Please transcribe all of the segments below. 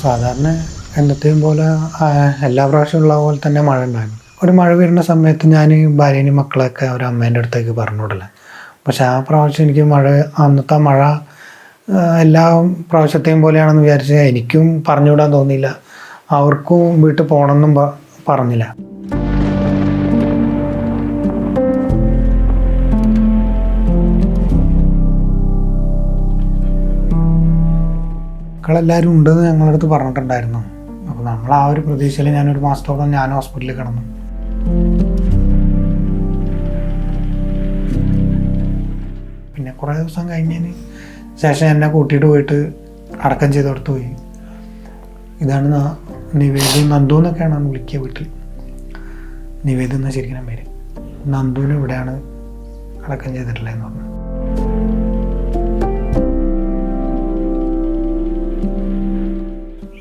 സാധാരണ എന്നത്തെയും പോലെ എല്ലാ പ്രാവശ്യവും ഉള്ള പോലെ തന്നെ മഴ ഉണ്ടായിരുന്നു. ഒരു മഴ വരുന്ന സമയത്ത് ഞാൻ ഭാര്യനെയും മക്കളൊക്കെ ഒരു അമ്മേൻ്റെ അടുത്തേക്ക് പറഞ്ഞു വിടില്ല. പക്ഷെ ആ പ്രാവശ്യം എനിക്ക് അന്നത്തെ മഴ എല്ലാ പ്രാവശ്യത്തെയും പോലെയാണെന്ന് വിചാരിച്ച് എനിക്കും പറഞ്ഞു വിടാൻ തോന്നിയില്ല, അവർക്കും വീട്ടിൽ പോകണമെന്നും പറഞ്ഞില്ല. മക്കളെല്ലാവരും ഉണ്ടെന്ന് ഞങ്ങളുടെ അടുത്ത് പറഞ്ഞിട്ടുണ്ടായിരുന്നു. അപ്പോൾ നമ്മൾ ആ ഒരു പ്രതീക്ഷയിൽ ഞാനൊരു മാസത്തോളം ഞാൻ ഹോസ്പിറ്റലിൽ കിടന്നു. പിന്നെ കുറേ ദിവസം കഴിഞ്ഞതിന് ശേഷം എന്നെ കൂട്ടിയിട്ട് പോയിട്ട് അടക്കം ചെയ്തോടത്ത് പോയി. ഇതാണ് നിവേദ്, നന്ദു എന്നൊക്കെയാണ് വിളിക്കുക വീട്ടിൽ. നിവേദ് എന്ന ശരിക്കും പേര്. നന്ദുവിന് ഇവിടെയാണ് അടക്കം ചെയ്തിട്ടുള്ളതെന്ന് പറഞ്ഞു.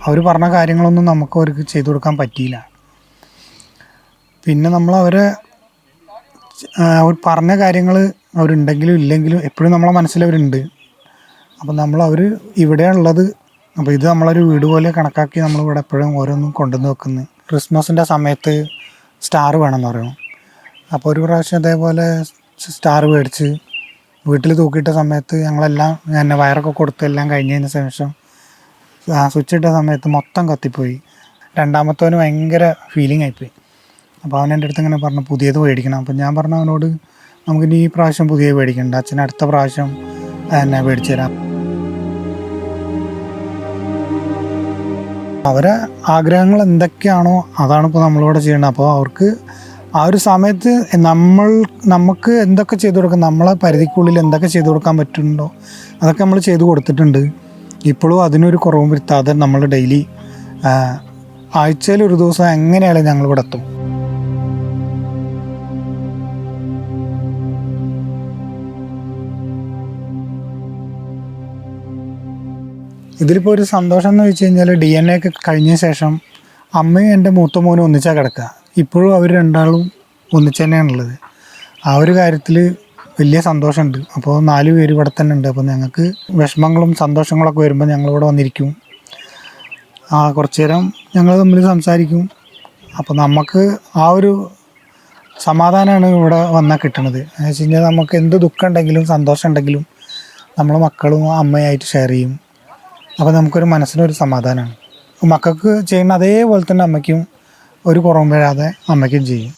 അവർ പറഞ്ഞ കാര്യങ്ങളൊന്നും നമുക്ക് അവർക്ക് ചെയ്തു കൊടുക്കാൻ പറ്റിയില്ല. പിന്നെ നമ്മൾ അവർ പറഞ്ഞ കാര്യങ്ങൾ അവരുണ്ടെങ്കിലും ഇല്ലെങ്കിലും എപ്പോഴും നമ്മളെ മനസ്സിലവരുണ്ട്. അപ്പം അവർ ഇവിടെയാണുള്ളത്. അപ്പോൾ ഇത് നമ്മളൊരു വീട് പോലെ കണക്കാക്കി നമ്മളിവിടെ എപ്പോഴും ഓരോന്നും കൊണ്ടുവന്ന് വെക്കുന്നു. ക്രിസ്മസിൻ്റെ സമയത്ത് സ്റ്റാർ വേണമെന്ന് പറയണം. അപ്പോൾ ഒരു പ്രാവശ്യം അതേപോലെ സ്റ്റാർ മേടിച്ച് വീട്ടിൽ തൂക്കിയിട്ട സമയത്ത് ഞങ്ങളെല്ലാം എന്നെ വയറൊക്കെ കൊടുത്ത് എല്ലാം കഴിഞ്ഞതിന് ശേഷം സ്വിച്ച് ഇട്ട സമയത്ത് മൊത്തം കത്തിപ്പോയി. രണ്ടാമത്തവന് ഭയങ്കര ഫീലിംഗ് ആയിപ്പോയി. അപ്പോൾ അവൻ എൻ്റെ അടുത്ത് ഇങ്ങനെ പറഞ്ഞു പുതിയത് മേടിക്കണം. അപ്പം ഞാൻ പറഞ്ഞു അവനോട് നമുക്കിനി ഈ പ്രാവശ്യം പുതിയത് മേടിക്കണ്ട, അച്ഛൻ അടുത്ത പ്രാവശ്യം എന്നെ മേടിച്ചു തരാം. അവരെ ആഗ്രഹങ്ങൾ എന്തൊക്കെയാണോ അതാണ് ഇപ്പോൾ നമ്മളിവിടെ ചെയ്യേണ്ടത്. അപ്പോൾ അവർക്ക് ആ ഒരു സമയത്ത് നമുക്ക് എന്തൊക്കെ ചെയ്തു കൊടുക്കാം, നമ്മളെ പരിധിക്കുള്ളിൽ എന്തൊക്കെ ചെയ്തു കൊടുക്കാൻ പറ്റുന്നുണ്ടോ അതൊക്കെ നമ്മൾ ചെയ്തു കൊടുത്തിട്ടുണ്ട്. ഇപ്പോഴും അതിനൊരു കുറവും വരുത്താതെ നമ്മൾ ഡെയിലി ആഴ്ചയിൽ ഒരു ദിവസം എങ്ങനെയായാലും ഞങ്ങളിവിടെ എത്തും. ഇതിലിപ്പോൾ ഒരു സന്തോഷം എന്ന് വെച്ച് കഴിഞ്ഞാൽ DNA ഒക്കെ കഴിഞ്ഞ ശേഷം അമ്മയും എൻ്റെ മൂത്ത മോനും ഒന്നിച്ചാണ് കിടക്കുക. ഇപ്പോഴും അവർ രണ്ടാളും ഒന്നിച്ച് തന്നെയാണുള്ളത്. ആ ഒരു കാര്യത്തിൽ വലിയ സന്തോഷമുണ്ട്. അപ്പോൾ 4 പേര് ഇവിടെ തന്നെ ഉണ്ട്. അപ്പോൾ ഞങ്ങൾക്ക് വിഷമങ്ങളും സന്തോഷങ്ങളൊക്കെ വരുമ്പോൾ ഞങ്ങളിവിടെ വന്നിരിക്കും. കുറച്ച് നേരം ഞങ്ങൾ തമ്മിൽ സംസാരിക്കും. അപ്പോൾ നമുക്ക് ആ ഒരു സമാധാനമാണ് ഇവിടെ വന്നാൽ കിട്ടുന്നത്. എന്ന് വെച്ച് കഴിഞ്ഞാൽ നമുക്ക് എന്ത് ദുഃഖം ഉണ്ടെങ്കിലും സന്തോഷം ഉണ്ടെങ്കിലും നമ്മൾ മക്കളും അമ്മയായിട്ട് ഷെയർ ചെയ്യും. അപ്പോൾ നമുക്കൊരു മനസ്സിനൊരു സമാധാനമാണ്. മക്കൾക്ക് ചെയ്യുന്ന അതേപോലെ തന്നെ അമ്മയ്ക്കും ഒരു കുറവും വരാതെ അമ്മയ്ക്കും ചെയ്യും.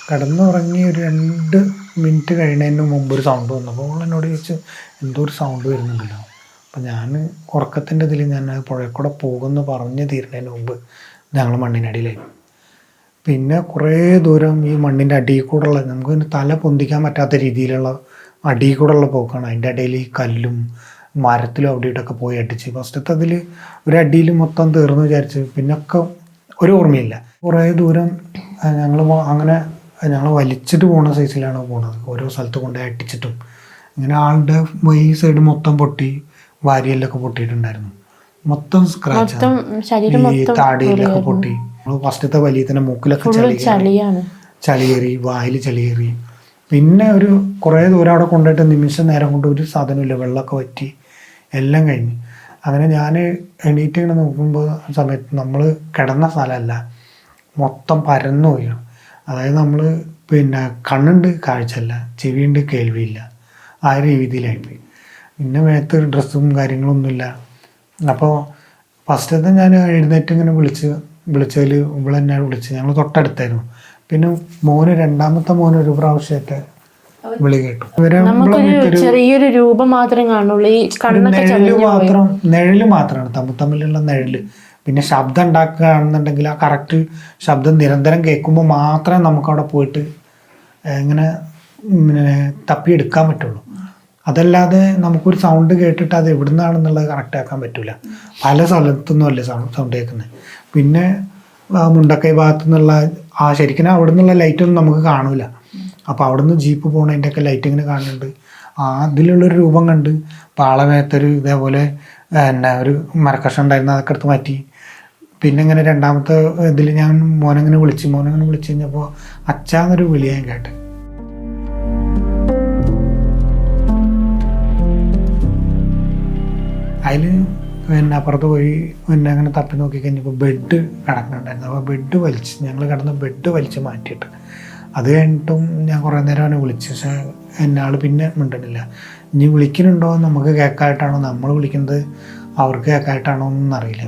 കിടന്നുറങ്ങി ഒരു 2 മിനിറ്റ് കഴിയുന്നതിന് മുമ്പ് ഒരു സൗണ്ട് വന്നപ്പോൾ എന്നോട് ചോദിച്ചു എന്തോ ഒരു സൗണ്ട് വരുന്നുണ്ടല്ലോ. അപ്പം ഞാൻ ഉറക്കത്തിൻ്റെ ഇതിൽ ഞാൻ പുഴയിൽ കൂടെ പോകുമെന്ന് പറഞ്ഞ് തീരുന്നതിന് മുമ്പ് ഞങ്ങൾ മണ്ണിനടിയിലായി. പിന്നെ കുറേ ദൂരം ഈ മണ്ണിൻ്റെ അടിയിൽ കൂടെയുള്ള നമുക്ക് തല പൊന്തിക്കാൻ പറ്റാത്ത രീതിയിലുള്ള അടിയിൽ കൂടെയുള്ള പോക്കാണ്. അതിൻ്റെ ഇടയിൽ ഈ കല്ലും മരത്തിലും അവിടെ ഇവിടെയൊക്കെ പോയി അടിച്ച് ഫസ്റ്റത്തെ അതിൽ ഒരു അടിയിൽ മൊത്തം തീർന്നു വിചാരിച്ച് പിന്നൊക്കെ ഒരു ഓർമ്മയില്ല. കുറേ ദൂരം ഞങ്ങൾ വലിച്ചിട്ട് പോകുന്ന സൈസിലാണ് പോകുന്നത്. ഓരോ സ്ഥലത്ത് കൊണ്ടുപോയി അടിച്ചിട്ടും ഇങ്ങനെ ആളുടെ ഈ സൈഡ് മൊത്തം പൊട്ടി, വാരിയെല്ലൊക്കെ പൊട്ടിയിട്ടുണ്ടായിരുന്നു. മൊത്തം സ്ക്രാച്ച്, ഈ താടിയിലൊക്കെ പൊട്ടി. ഫസ്റ്റത്തെ വലിയ തന്നെ മൂക്കിലൊക്കെ ചളിയേറി, വായിൽ ചളിയേറി. പിന്നെ ഒരു കുറേ ദൂരം അവിടെ കൊണ്ടുപോയിട്ട് നിമിഷം നേരം കൊണ്ട് ഒരു സാധനമില്ല, വെള്ളമൊക്കെ വറ്റി എല്ലാം കഴിഞ്ഞ്. അങ്ങനെ ഞാൻ എണീറ്റ് ഇങ്ങനെ നോക്കുമ്പോൾ സമയത്ത് നമ്മൾ കിടന്ന സ്ഥലമല്ല, മൊത്തം പരന്നു പോയാണ്. അതായത് നമ്മൾ കണ്ണുണ്ട് കാഴ്ചയല്ല, ചെവിയുണ്ട് കേൾവിയില്ല, ആ രീതിയിലായിപ്പോയി. പിന്നെ മേത്ത് ഡ്രസ്സും കാര്യങ്ങളൊന്നുമില്ല. അപ്പോൾ ഫസ്റ്റത്തെ ഞാൻ എഴുന്നേറ്റ് ഇങ്ങനെ വിളിച്ചതിൽ ഇവളെന്നെ വിളിച്ച്, ഞങ്ങൾ തൊട്ടടുത്തായിരുന്നു. പിന്നെ രണ്ടാമത്തെ മോന് ഒരു പ്രാവശ്യമായിട്ട് വിളി കേട്ടു. ചെറിയൊരു രൂപം മാത്രം കാണുള്ളൂ, നിഴല് മാത്രമാണ് തമ്മിലുള്ള നിഴല്. പിന്നെ ശബ്ദം ഉണ്ടാക്കുകയാണെന്നുണ്ടെങ്കിൽ ആ കറക്റ്റ് ശബ്ദം നിരന്തരം കേൾക്കുമ്പോൾ മാത്രമേ നമുക്കവിടെ പോയിട്ട് ഇങ്ങനെ തപ്പിയെടുക്കാൻ പറ്റുള്ളൂ. അതല്ലാതെ നമുക്കൊരു സൗണ്ട് കേട്ടിട്ട് അത് എവിടെ നിന്നാണെന്നുള്ളത് കറക്റ്റ് ആക്കാൻ പറ്റില്ല. പല സ്ഥലത്തുനിന്നും അല്ലേ സൗണ്ട് കേൾക്കുന്നത്. പിന്നെ മുണ്ടക്കൈ ഭാഗത്തു നിന്നുള്ള ശരിക്കും അവിടെ നിന്നുള്ള ലൈറ്റൊന്നും നമുക്ക് കാണില്ല. അപ്പോൾ അവിടെ നിന്ന് ജീപ്പ് പോണതിൻ്റെയൊക്കെ ലൈറ്റ് ഇങ്ങനെ കാണുന്നുണ്ട്. അതിലുള്ളൊരു രൂപം കണ്ട് പാളമേത്തൊരു ഇതേപോലെ ഒരു മരക്കഷ്ണം ഉണ്ടായിരുന്നു, അതൊക്കെ എടുത്ത് മാറ്റി പിന്നെ ഇങ്ങനെ രണ്ടാമത്തെ ഇതിൽ ഞാൻ മോനങ്ങനെ വിളിച്ച് കഴിഞ്ഞപ്പോൾ അച്ഛാന്നൊരു വിളി ഞാൻ കേട്ട്. അതിൽ പിന്നെ അപ്പുറത്ത് പോയി പിന്നെ അങ്ങനെ തപ്പി നോക്കി കഴിഞ്ഞപ്പോൾ ബെഡ് കിടക്കുന്നുണ്ടായിരുന്നു. അപ്പോൾ ഞങ്ങൾ കിടന്ന ബെഡ് വലിച്ച് മാറ്റിയിട്ട് അത് കഴിഞ്ഞിട്ടും ഞാൻ കുറേ നേരം അവനെ വിളിച്ചു. പക്ഷേ ആൾ പിന്നെ മിണ്ടണില്ല. ഇനി വിളിക്കുന്നുണ്ടോ നമുക്ക് കേൾക്കായിട്ടാണോ നമ്മൾ വിളിക്കുന്നത് അവർക്ക് കേൾക്കായിട്ടാണോ എന്നറിയില്ല.